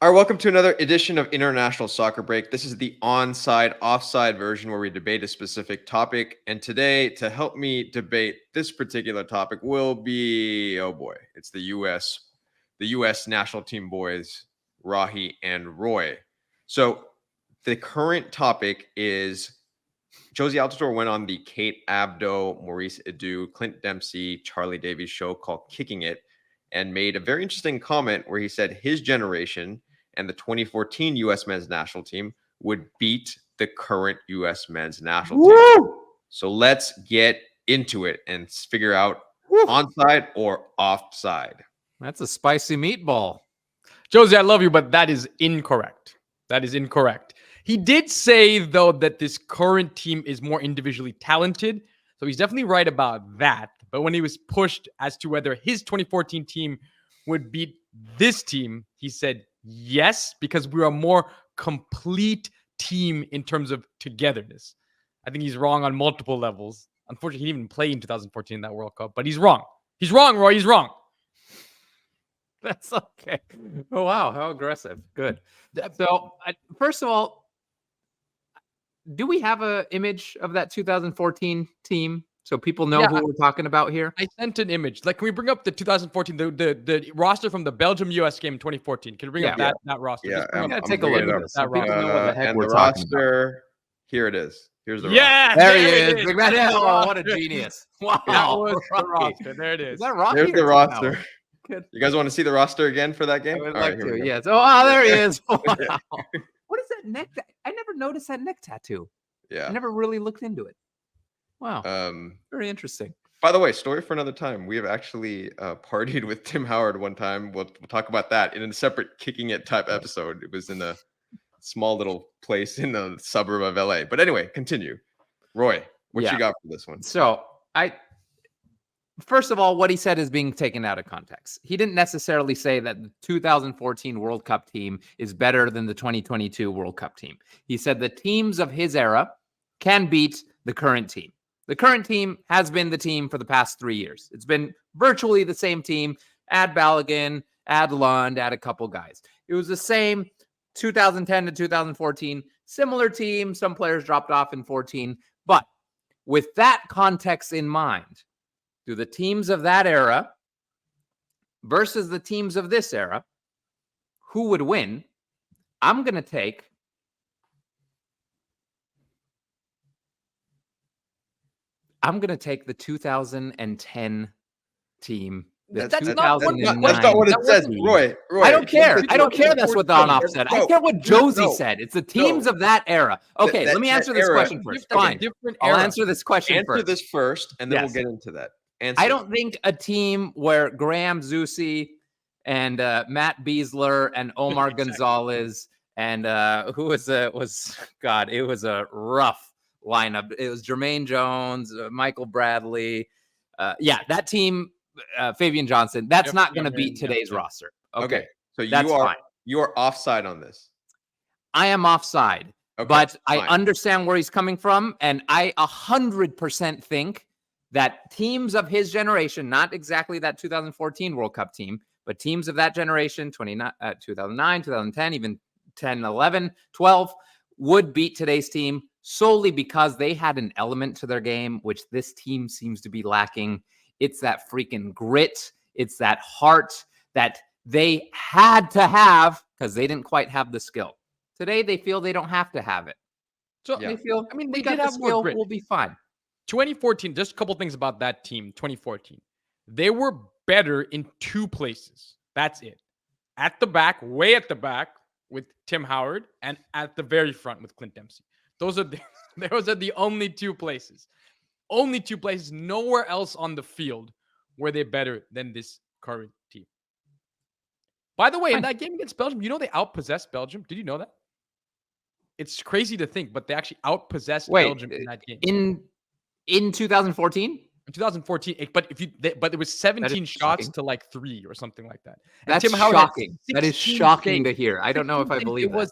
All right, welcome to another edition of International Soccer Break. This is the onside, offside version where we debate a specific topic. And today, to help me debate this particular topic, will be it's the U.S. national team boys, Rahi and Roy. So the current topic is Jozy Altidore went on the Kate Abdo, Maurice Edu, Clint Dempsey, Charlie Davies show called Kicking It, and made a very interesting comment where he said his generation and the 2014 U.S. men's national team would beat the current U.S. men's national team. So let's get into it and figure out onside or offside. That's a spicy meatball. Jozy, I love you, but that is incorrect. That is incorrect. He did say, though, that this current team is more individually talented. So he's definitely right about that. But when he was pushed as to whether his 2014 team would beat this team, he said yes, because we're a more complete team in terms of togetherness. I think he's wrong on multiple levels. Unfortunately, he didn't even play in 2014 in that World Cup, but he's wrong. He's wrong, Roy. He's wrong. That's okay. Oh, wow. How aggressive. Good. So, first of all, do we have an image of that 2014 team so people know who we're talking about here? I sent an image. Like, can we bring up the 2014, the roster from the Belgium-US game in 2014? Can we bring up that roster? Yeah, I'm going to take a look at this. So people know what the heck and we're the talking roster, about. Here it is. Here's the roster. There he is. Big man. Oh, what a genius. Wow. That was the roster. There it is. Is that Rocky? There's the roster. Good. You guys want to see the roster again for that game? I would like to, yes. Oh, there he is. Wow. What is that neck? I never noticed that neck tattoo. Yeah. I never really looked into it. Wow. Very interesting. By the way, story for another time. We have actually partied with Tim Howard one time. We'll talk about that in a separate Kicking It type episode. It was in a small little place in the suburb of LA. But anyway, continue. Roy, what you got for this one? So first of all, what he said is being taken out of context. He didn't necessarily say that the 2014 World Cup team is better than the 2022 World Cup team. He said the teams of his era can beat the current team. The current team has been the team for the past 3 years. It's been virtually the same team. Add Balogun, add Lund, add a couple guys. It was the same 2010 to 2014. Similar team. Some players dropped off in 14. But with that context in mind, do the teams of that era versus the teams of this era, who would win? I'm going to take the 2010 team. That's not what it says, Roy. I don't care. I don't care. That's what Don Off said. I care what Jozy said. It's the teams of that era. Okay, let me answer this question first. Fine. I'll answer this question first. Answer this first, and then we'll get into that. I don't think a team where Graham Zusi and Matt Beasler and Omar Gonzalez and it was a rough lineup. It was Jermaine Jones, Michael Bradley. That team, Fabian Johnson, that's not going to beat today's roster. Okay. So you are offside on this. I am offside, but I understand where he's coming from. And I 100% think that teams of his generation, not exactly that 2014 World Cup team, but teams of that generation, 2009, 2010, even 10, 11, 12, would beat today's team solely because they had an element to their game, which this team seems to be lacking. It's that freaking grit. It's that heart that they had to have because they didn't quite have the skill. Today, they feel they don't have to have it. So they feel, they did have more grit. We'll be fine. 2014, just a couple things about that team, 2014. They were better in two places. That's it. At the back, way at the back with Tim Howard, and at the very front with Clint Dempsey. Those are the only two places. Only two places. Nowhere else on the field were they better than this current team. By the way, in that game against Belgium, you know they outpossessed Belgium? Did you know that? It's crazy to think, but they actually outpossessed Belgium in that game. In 2014? In 2014, but it was 17 shots to like 3 or something like that. And That's Tim Howard shocking. That is shocking to hear. I don't know if I believe that.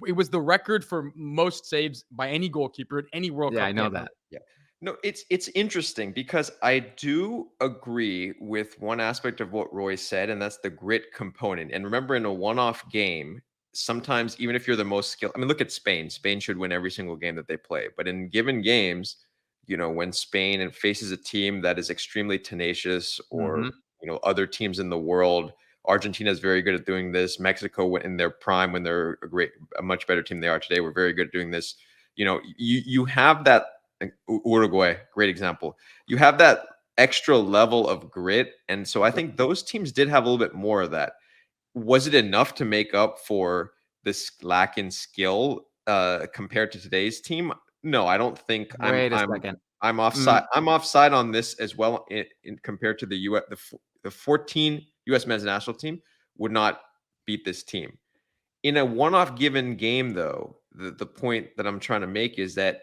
It was the record for most saves by any goalkeeper at any World Cup. Yeah, I know that. Yeah. No, it's interesting because I do agree with one aspect of what Roy said, and that's the grit component. And remember, in a one-off game, sometimes even if you're the most skilled, I mean, look at Spain. Spain should win every single game that they play. But in given games, when Spain faces a team that is extremely tenacious, or Mhm. other teams in the world, Argentina is very good at doing this. Mexico, in their prime, when they're a much better team than they are today, we're very good at doing this. You have that. Like Uruguay, great example. You have that extra level of grit. And so I think those teams did have a little bit more of that. Was it enough to make up for this lack in skill compared to today's team? No, I don't think Wait a second. I'm Mm, offside. I'm offside on this as well compared to the US. The 14 US men's national team would not beat this team. In a one-off given game, though, the point that I'm trying to make is that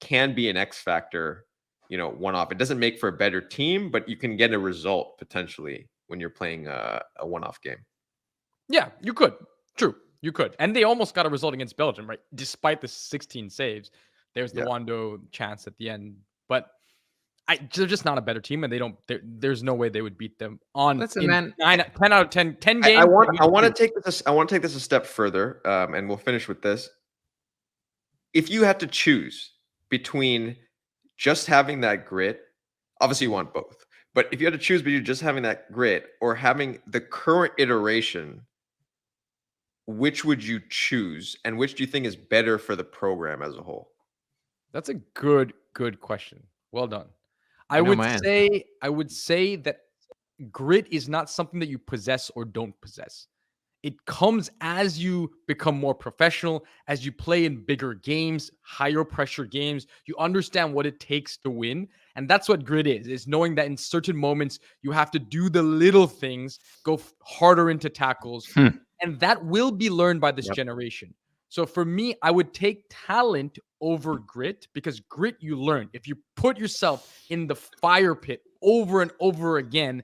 can be an X factor, one-off. It doesn't make for a better team, but you can get a result potentially when you're playing a one-off game. Yeah, you could. True, you could. And they almost got a result against Belgium, right? Despite the 16 saves, there's the Yeah. Wando chance at the end. But they're just not a better team, and there's no way they would beat them listen, in man. 10 out of 10 I, I games. want they I win want to two. take this a step further, and we'll finish with this. If you had to choose between just having that grit, obviously you want both, but if you had to choose between just having that grit or having the current iteration, which would you choose, and which do you think is better for the program as a whole? That's a good question. Well done. I know my answer. I would say that grit is not something that you possess or don't possess. It comes as you become more professional, as you play in bigger games, higher pressure games. You understand what it takes to win. And that's what grit is knowing that in certain moments, you have to do the little things, go harder into tackles. Hmm. And that will be learned by this Yep. generation. So for me, I would take talent over grit, because grit you learn. If you put yourself in the fire pit over and over again,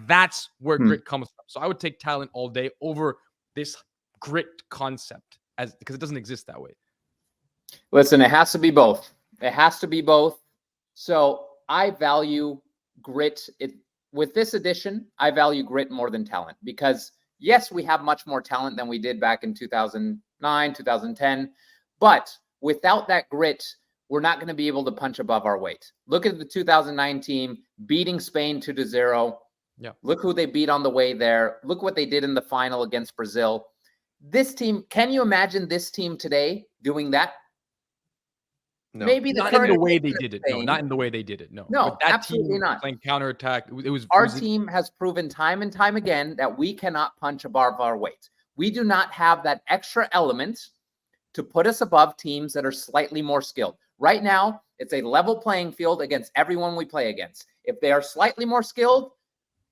that's where Hmm. grit comes from. So I would take talent all day over this grit concept, because it doesn't exist that way. Listen, it has to be both. It has to be both. So I value grit. With this edition, I value grit more than talent, because yes, we have much more talent than we did back in 2009, 2010. But without that grit, we're not going to be able to punch above our weight. Look at the 2009 team beating Spain 2-0. Yeah. Look who they beat on the way there. Look what they did in the final against Brazil. This team, can you imagine this team today doing that? No. Maybe the Not in the current way edition they of did it. No, Spain. not in the way they did it. No. No, With that absolutely team not. playing counterattack. Our team has proven time and time again that we cannot punch above our weight. We do not have that extra element to put us above teams that are slightly more skilled. Right now, it's a level playing field against everyone we play against. If they are slightly more skilled,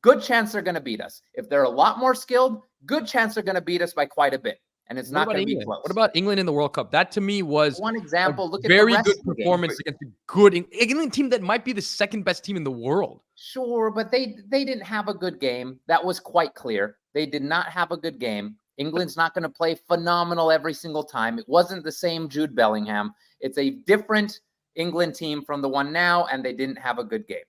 good chance they're going to beat us. If they're a lot more skilled, good chance they're going to beat us by quite a bit. And it's What not about going to be England? close. What about England in the World Cup? That to me was one a example? Look at the very rest good of the game. performance against a good England team that might be the second best team in the world. Sure, but they didn't have a good game. That was quite clear. They did not have a good game. England's not going to play phenomenal every single time. It wasn't the same Jude Bellingham. It's a different England team from the one now, and they didn't have a good game.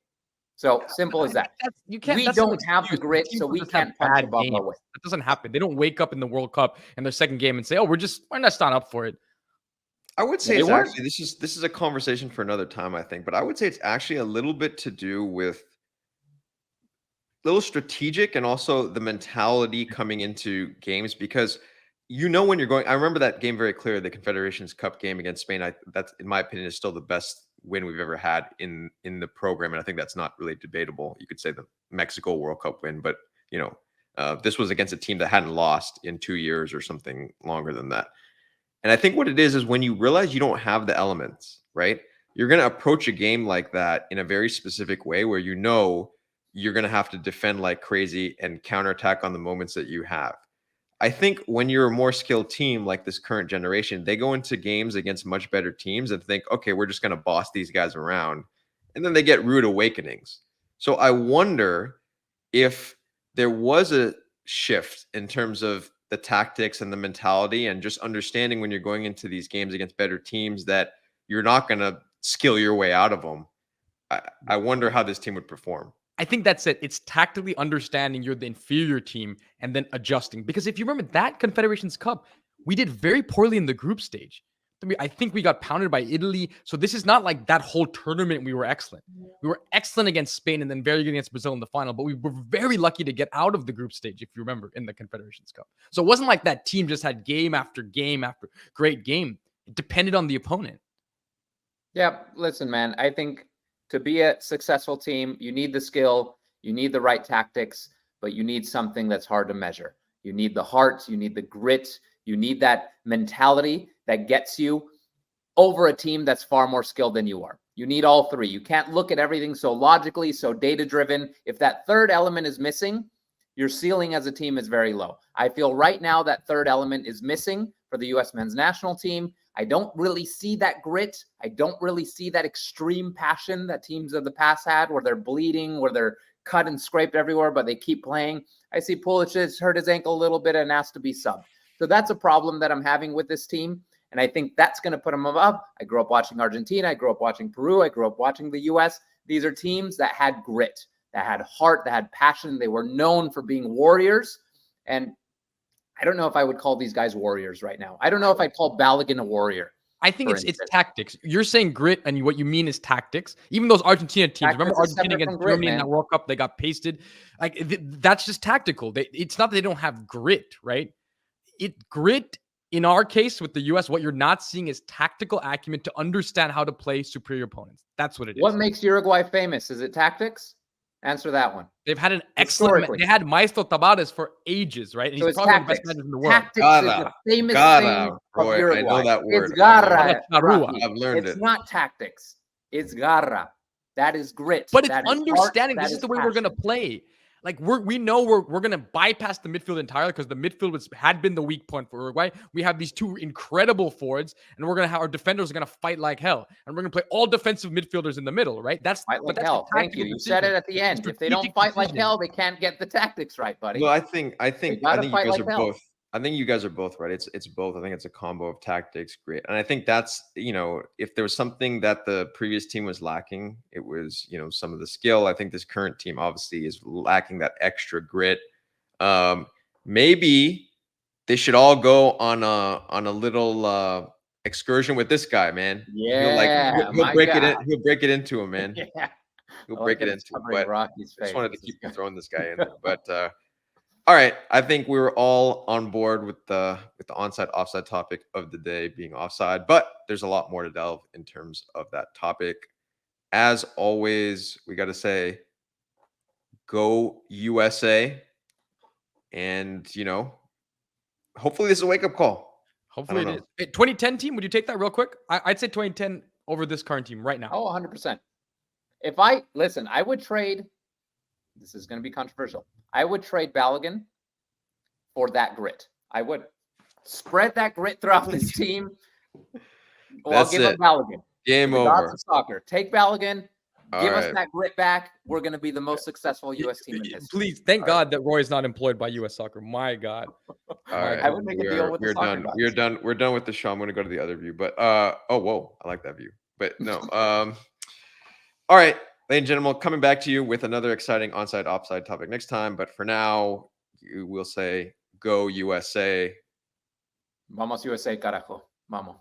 So simple as that. You can't. We That's an don't have the excuse. grit, Teams so don't we just have can't punch bad above our games. weight. That doesn't happen. They don't wake up in the World Cup in their second game and say, "Oh, we're just not up for it." I would say They it's weren't. actually this is a conversation for another time, I think, but I would say it's actually a little bit to do with little strategic and also the mentality coming into games, because when you're going. I remember that game very clearly, the Confederations Cup game against Spain. That's, in my opinion, is still the best win we've ever had in the program, and I think that's not really debatable. You could say the Mexico World Cup win, but this was against a team that hadn't lost in 2 years or something longer than that. And I think what it is when you realize you don't have the elements, right? You're going to approach a game like that in a very specific way where you're going to have to defend like crazy and counterattack on the moments that you have. I think when you're a more skilled team like this current generation, they go into games against much better teams and think, okay, we're just going to boss these guys around. And then they get rude awakenings. So I wonder if there was a shift in terms of the tactics and the mentality and just understanding when you're going into these games against better teams that you're not going to skill your way out of them. I wonder how this team would perform. I think that's it. It's tactically understanding you're the inferior team and then adjusting. Because if you remember that Confederations Cup, we did very poorly in the group stage. I think we got pounded by Italy. So this is not like that whole tournament we were excellent. We were excellent against Spain and then very good against Brazil in the final. But we were very lucky to get out of the group stage, if you remember, in the Confederations Cup. So it wasn't like that team just had game after game after great game. It depended on the opponent. Yeah, listen, man, I think to be a successful team, you need the skill, you need the right tactics, but you need something that's hard to measure. You need the heart, you need the grit, you need that mentality that gets you over a team that's far more skilled than you are. You need all three. You can't look at everything so logically, so data-driven. If that third element is missing, your ceiling as a team is very low. I feel right now that third element is missing for the U.S. men's national team. I don't really see that grit. I don't really see that extreme passion that teams of the past had, where they're bleeding, where they're cut and scraped everywhere, but they keep playing. I see Pulisic hurt his ankle a little bit and asked to be subbed. So that's a problem that I'm having with this team. And I think that's going to put them up. I grew up watching Argentina. I grew up watching Peru. I grew up watching the U.S. These are teams that had grit, that had heart, that had passion. They were known for being warriors. And I don't know if I would call these guys warriors right now. I don't know if I'd call Balogun a warrior. I think it's tactics. You're saying grit, and what you mean is tactics. Even those Argentina teams, remember Argentina against Germany in that World Cup, they got pasted. Like that's just tactical. It's not that they don't have grit, right? Grit in our case with the U.S., what you're not seeing is tactical acumen to understand how to play superior opponents. That's what it is. What makes Uruguay famous? Is it tactics? Answer that one. They've had an excellent. They had Maestro Tavares for ages, right? And so he's probably tactics. the best manager in the world. Tactics is the famous thing of Uruguay. I know that word. It's garra. I've learned it's not tactics. It's garra. That is grit. But it's that understanding. Heart, this is the way we're going to play. Like we know we're going to bypass the midfield entirely because the midfield had been the weak point for Uruguay. We have these two incredible forwards, and we're going to have our defenders are going to fight like hell, and we're going to play all defensive midfielders in the middle, right? That's fight like hell. Thank you. You said it at the end. If they don't fight like hell, they can't get the tactics right, buddy. Well, I think you guys are hell. both. I think you guys are both right. It's both. I think it's a combo of tactics, grit, and I think that's if there was something that the previous team was lacking, it was some of the skill. I think this current team obviously is lacking that extra grit. Maybe they should all go on a little excursion with this guy, man. Yeah, he'll break it in. He'll break it into him, man. Yeah, he'll break it into him. But Rocky's I just wanted to keep throwing this guy in there, but. All right, I think we were all on board with the onside offside topic of the day being offside, but there's a lot more to delve in terms of that topic. As always, we got to say, go USA, and hopefully this is a wake up call. Hopefully it is. 2010 team, would you take that real quick? I'd say 2010 over this current team right now. Oh, 100%. If I would trade. This is going to be controversial. I would trade Balogun for that grit. I would spread that grit throughout this team. I'll give up Balogun. Game over. Soccer. Take Balogun. Give us that grit back. We're going to be the most successful U.S. team in history. Please, thank God that Roy is not employed by U.S. Soccer. My God. All right. I would make a deal with the soccer done. We're done. We're done with the show. I'm going to go to the other view. But oh, whoa, I like that view. But no. All right. Ladies and gentlemen, coming back to you with another exciting onside offside topic next time. But for now, you will say, go USA. Vamos USA, carajo. Vamos.